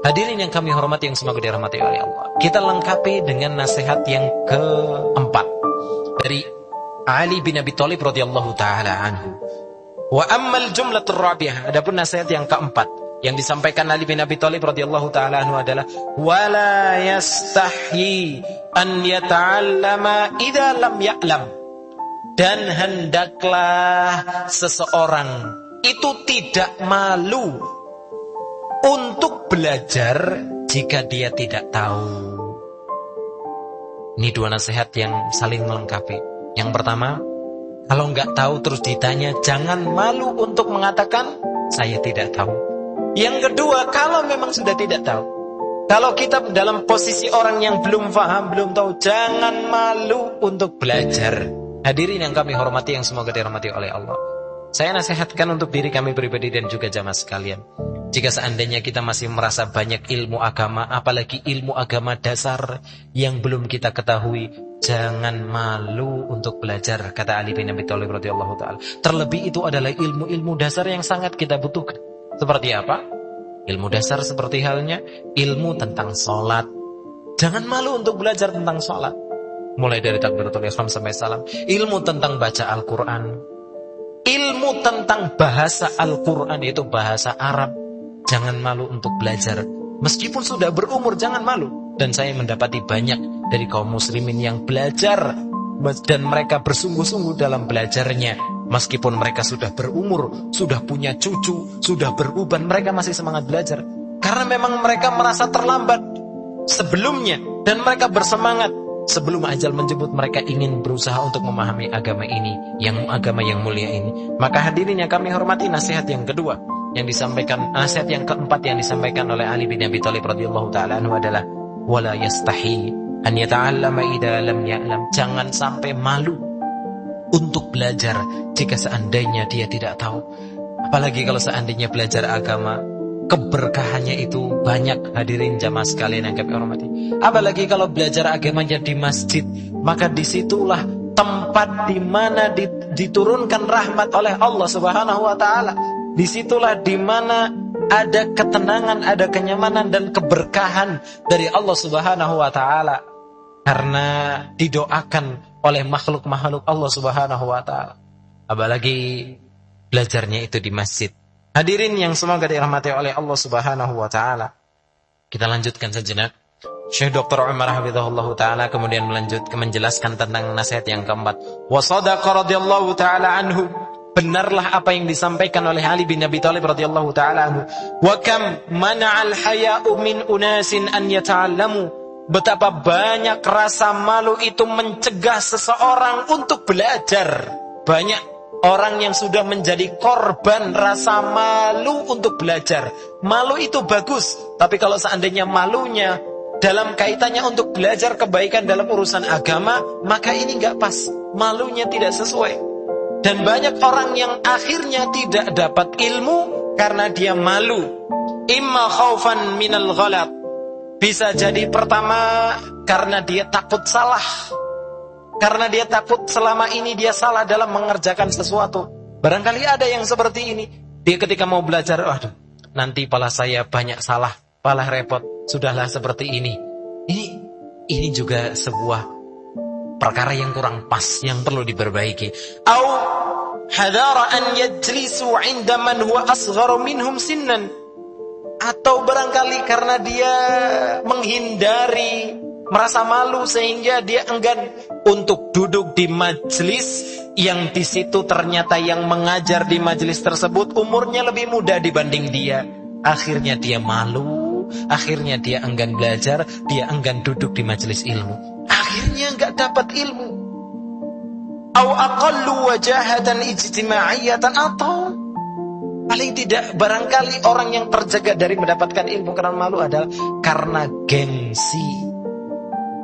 Hadirin yang kami hormati, yang semoga dirahmati oleh Allah, kita lengkapi dengan nasihat yang keempat dari Ali bin Abi Thalib radhiyallahu taala anhu. Wa ammal jumlatur rabi'ah, adapun nasihat yang keempat yang disampaikan Ali bin Abi Thalib radhiyallahu taala anhu adalah wala yastahyi an yata'allama idza lam ya'lam. Dan hendaklah seseorang itu tidak malu untuk belajar jika dia tidak tahu. Ini dua nasihat yang saling melengkapi. Yang pertama, kalau nggak tahu terus ditanya, jangan malu untuk mengatakan saya tidak tahu. Yang kedua, kalau memang sudah tidak tahu, kalau kita dalam posisi orang yang belum paham, belum tahu, jangan malu untuk belajar. Hadirin yang kami hormati, yang semoga dirahmati oleh Allah, saya nasihatkan untuk diri kami pribadi dan juga jamaah sekalian, jika seandainya kita masih merasa banyak ilmu agama, apalagi ilmu agama dasar yang belum kita ketahui, jangan malu untuk belajar, kata Ali bin Abi Thalib radhiyallahu taala. Terlebih itu adalah ilmu-ilmu dasar yang sangat kita butuhkan. Seperti apa? Ilmu dasar seperti halnya ilmu tentang sholat. Jangan malu untuk belajar tentang sholat, mulai dari takbiratul ihram sampai salam. Ilmu tentang baca Al-Quran, ilmu tentang bahasa Al-Quran, yaitu bahasa Arab. Jangan malu untuk belajar. Meskipun sudah berumur, jangan malu. Dan saya mendapati banyak dari kaum muslimin yang belajar dan mereka bersungguh-sungguh dalam belajarnya. Meskipun mereka sudah berumur, sudah punya cucu, sudah beruban, mereka masih semangat belajar. Karena memang mereka merasa terlambat sebelumnya, dan mereka bersemangat sebelum ajal menjemput. Mereka ingin berusaha untuk memahami agama ini, agama yang mulia ini. Maka hadirin yang kami hormati, nasihat yang kedua yang disampaikan, nasihat yang keempat yang disampaikan oleh Ali bin Abi Thalib radhiyallahu taala anhu adalah wala yastahi an yata'allama idza lam ya'lam. Jangan sampai malu untuk belajar jika seandainya dia tidak tahu. Apalagi kalau seandainya belajar agama, keberkahannya itu banyak, hadirin jamaah sekalian yang kami hormati. Apalagi kalau belajar agamanya di masjid, maka disitulah tempat di mana diturunkan rahmat oleh Allah Subhanahu wa taala. Disitulah di mana ada ketenangan, ada kenyamanan dan keberkahan dari Allah Subhanahu wa taala, karena didoakan oleh makhluk-makhluk Allah Subhanahu wa taala. Apalagi belajarnya itu di masjid. Hadirin yang semoga dirahmati oleh Allah Subhanahu wa taala, kita lanjutkan sejenak. Syekh Dr. Umar hafizahullahu taala kemudian menjelaskan tentang nasihat yang keempat. Wa sadaqa radhiyallahu taala anhu. Benarlah apa yang disampaikan oleh Ali bin Abi Thalib radhiyallahu taala anhu. Wa kam mana'al haya'u min unasin an yata'allamu. Betapa banyak rasa malu itu mencegah seseorang untuk belajar. Banyak orang yang sudah menjadi korban rasa malu untuk belajar. Malu itu bagus, tapi kalau seandainya malunya dalam kaitannya untuk belajar kebaikan dalam urusan agama, maka ini nggak pas. Malunya tidak sesuai. Dan banyak orang yang akhirnya tidak dapat ilmu karena dia malu. Imma khaufan minal ghalat. Bisa jadi pertama karena dia takut salah. Karena dia takut selama ini dia salah dalam mengerjakan sesuatu. Barangkali ada yang seperti ini. Dia ketika mau belajar, waduh, nanti pala saya banyak salah, pala repot. Sudahlah seperti ini. Ini juga sebuah perkara yang kurang pas, yang perlu diperbaiki. Au hadara an yajlisu 'inda man huwa asgharu minhum sinnan. Atau barangkali karena dia menghindari, merasa malu sehingga dia enggan untuk duduk di majelis yang di situ ternyata yang mengajar di majelis tersebut umurnya lebih muda dibanding dia. Akhirnya dia malu, akhirnya dia enggan belajar, dia enggan duduk di majelis ilmu. Akhirnya enggak dapat ilmu. Au aqallu wajahatan ijtima'iyatan, atau paling tidak barangkali orang yang terjaga dari mendapatkan ilmu karena malu adalah karena gengsi.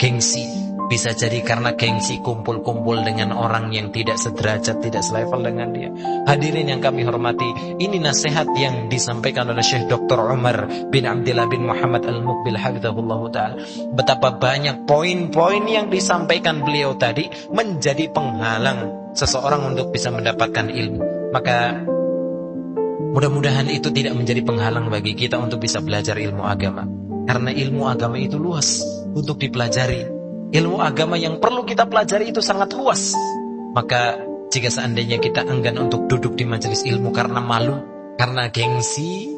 Gengsi. Bisa jadi karena gengsi kumpul-kumpul dengan orang yang tidak sederajat, tidak selevel dengan dia. Hadirin yang kami hormati, ini nasihat yang disampaikan oleh Syekh Dr. Umar bin Abdullah bin Muhammad Al-Muqbil hafizahullahu ta'ala. Betapa banyak poin-poin yang disampaikan beliau tadi menjadi penghalang seseorang untuk bisa mendapatkan ilmu. Maka Mudah-mudahan itu tidak menjadi penghalang bagi kita untuk bisa belajar ilmu agama. Karena ilmu agama itu luas untuk dipelajari. Ilmu agama yang perlu kita pelajari itu sangat luas. Maka jika seandainya kita enggan untuk duduk di majelis ilmu karena malu, karena gengsi,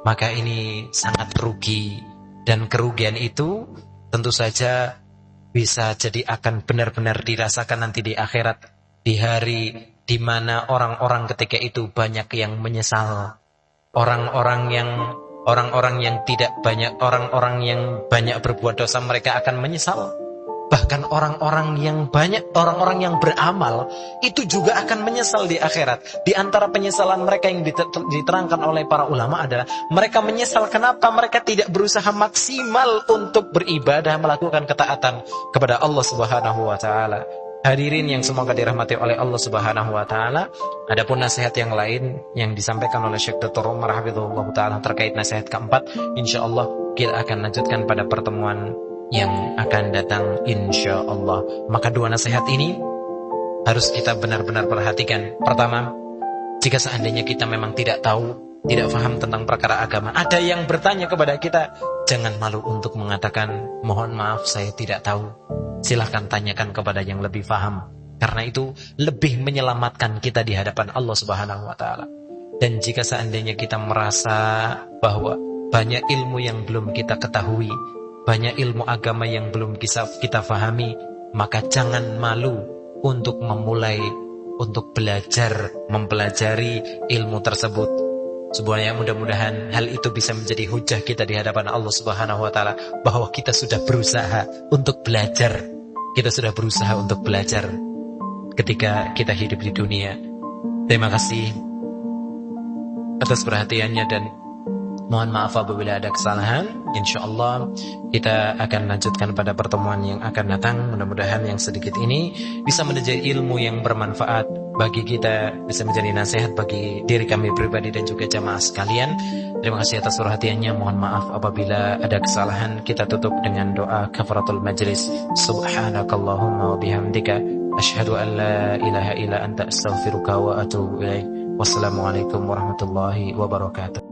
maka ini sangat rugi. Dan kerugian itu tentu saja bisa jadi akan benar-benar dirasakan nanti di akhirat. Di hari di mana orang-orang ketika itu banyak yang menyesal. Orang-orang yang tidak banyak, orang-orang yang banyak berbuat dosa, mereka akan menyesal. Bahkan orang-orang yang beramal itu juga akan menyesal di akhirat. Di antara penyesalan mereka yang diterangkan oleh para ulama adalah mereka menyesal kenapa mereka tidak berusaha maksimal untuk beribadah, melakukan ketaatan kepada Allah Subhanahu wa taala. Hadirin yang semoga dirahmati oleh Allah Subhanahu wa taala, adapun nasihat yang lain yang disampaikan oleh Syekh Dr. Umar hafizahullah taala terkait nasihat keempat, insyaallah kita akan lanjutkan pada pertemuan yang akan datang insyaallah. Maka dua nasihat ini harus kita benar-benar perhatikan. Pertama, jika seandainya kita memang tidak tahu, tidak paham tentang perkara agama, ada yang bertanya kepada kita, jangan malu untuk mengatakan mohon maaf saya tidak tahu. Silahkan tanyakan kepada yang lebih paham. Karena itu lebih menyelamatkan kita di hadapan Allah Subhanahu wa taala. Dan jika seandainya kita merasa bahwa banyak ilmu yang belum kita ketahui, banyak ilmu agama yang belum kita pahami, maka jangan malu untuk memulai, untuk belajar, mempelajari ilmu tersebut. Sebenarnya mudah-mudahan hal itu bisa menjadi hujah kita di hadapan Allah Subhanahu wa taala bahwa kita sudah berusaha untuk belajar. Kita sudah berusaha untuk belajar ketika kita hidup di dunia. Terima kasih atas perhatiannya dan mohon maaf apabila ada kesalahan. InsyaAllah kita akan lanjutkan pada pertemuan yang akan datang. Mudah-mudahan yang sedikit ini bisa menjadi ilmu yang bermanfaat bagi kita, bisa menjadi nasihat bagi diri kami pribadi dan juga jamaah sekalian. Terima kasih atas perhatiannya. Mohon maaf apabila ada kesalahan. Kita tutup dengan doa kafaratul majlis. Subhanakallahumma wa bihamdika asyhadu an la ilaha illa anta astaghfiruka wa atubu ilaik. Wassalamualaikum warahmatullahi wabarakatuh.